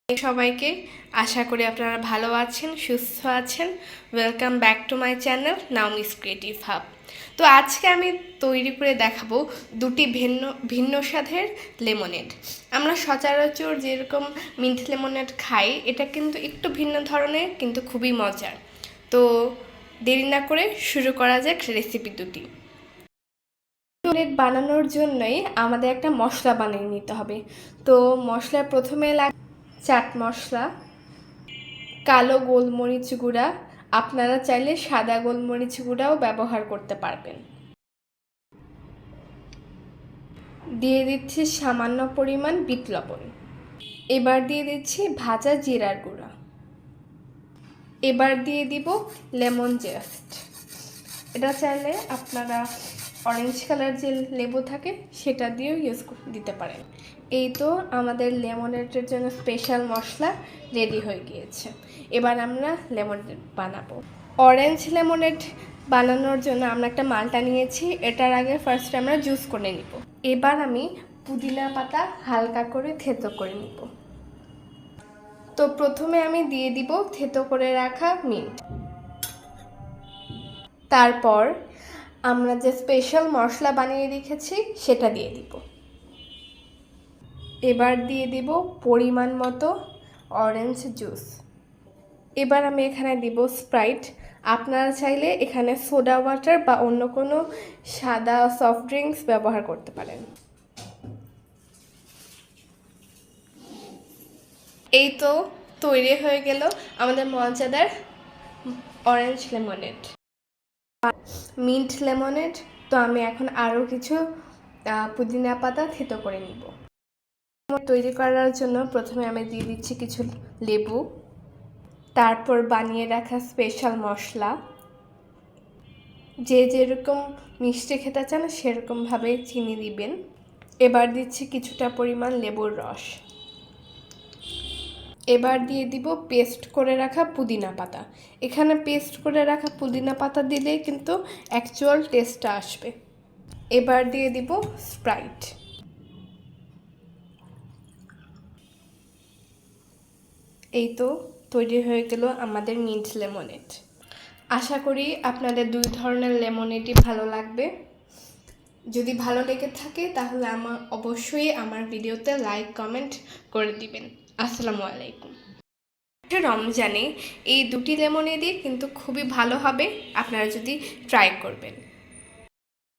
সবাইকে আশা করি আপনারা ভালো আছেন, সুস্থ আছেন। Welcome back to my channel Naomi's creative hub. তো আজকে আমি তৈরি করে দেখাবো দুটি ভিন্ন ভিন্ন স্বাদের লেমনেড। আমরা সচরাচর যেরকম মিন্ট লেমনেড খাই, এটা কিন্তু একটু ভিন্ন ধরনের, কিন্তু খুবই মজার। তো দেরি না করে শুরু করা যাক রেসিপি দুটি। লেমনেড বানানোর জন্যই আমাদের একটা মশলা বানিয়ে নিতে হবে। তো মশলা প্রথমে চাট মশলা, কালো গোলমরিচ গুঁড়া, আপনারা চাইলে সাদা গোলমরিচ গুঁড়াও ব্যবহার করতে পারবেন। দিয়ে দিচ্ছি সামান্য পরিমাণ বিট লবণ। এবার দিয়ে দিচ্ছি ভাজা জিরার গুঁড়া। এবার দিয়ে দিব লেমন জেস্ট। এটা চাইলে আপনারা অরেঞ্জ কালার যে লেবু থাকে সেটা দিয়েও ইউজ দিতে পারেন। এই তো আমাদের লেমনেডের জন্য স্পেশাল মশলা রেডি হয়ে গিয়েছে। এবার আমরা লেমনেড বানাবো। অরেঞ্জ লেমনেড বানানোর জন্য আমরা একটা মালটা নিয়েছি। এটার আগে ফার্স্টে আমরা জুস করে নিব। এবার আমি পুদিনা পাতা হালকা করে থেতো করে নিব। তো প্রথমে আমি দিয়ে দিব থেতো করে রাখা মিন্ট। তারপর আমরা যে স্পেশাল মশলা বানিয়ে রেখেছি সেটা দিয়ে দিব। এবার দিয়ে দিব পরিমাণ মতো অরেঞ্জ জুস। এবার আমি এখানে দিব স্প্রাইট। আপনারা চাইলে এখানে সোডা ওয়াটার বা অন্য কোনো সাদা সফট ড্রিঙ্কস ব্যবহার করতে পারেন। এই তো তৈরি হয়ে গেল আমাদের মজাদার অরেঞ্জ লেমনেড, মিন্ট লেমনেড। তো আমি এখন আরও কিছু পুদিনা পাতা থেতো করে নিব। তৈরি করার জন্য প্রথমে আমি দিয়ে দিচ্ছি কিছু লেবু, তারপর বানিয়ে রাখা স্পেশাল মশলা। যে যেরকম মিষ্টি খেতে চান সেরকমভাবে চিনি দিবেন। এবার দিচ্ছি কিছুটা পরিমাণ লেবুর রস। এবার দিয়ে দিব পেস্ট করে রাখা পুদিনা পাতা। এখানে পেস্ট করে রাখা পুদিনা পাতা দিলেই কিন্তু অ্যাকচুয়াল টেস্টটা আসবে। এবার দিয়ে দিব স্প্রাইট। এই তো তৈরি হয়ে গেল আমাদের মিন্ট লেমনেড। আশা করি আপনাদের দুই ধরনের লেমনেডই ভালো লাগবে। যদি ভালো লেগে থাকে তাহলে অবশ্যই আমার ভিডিওতে লাইক কমেন্ট করে দিবেন। আসসালামু আলাইকুম। রমজানে এই দুটি লেমনেডই কিন্তু খুবই ভালো হবে, আপনারা যদি ট্রাই করবেন।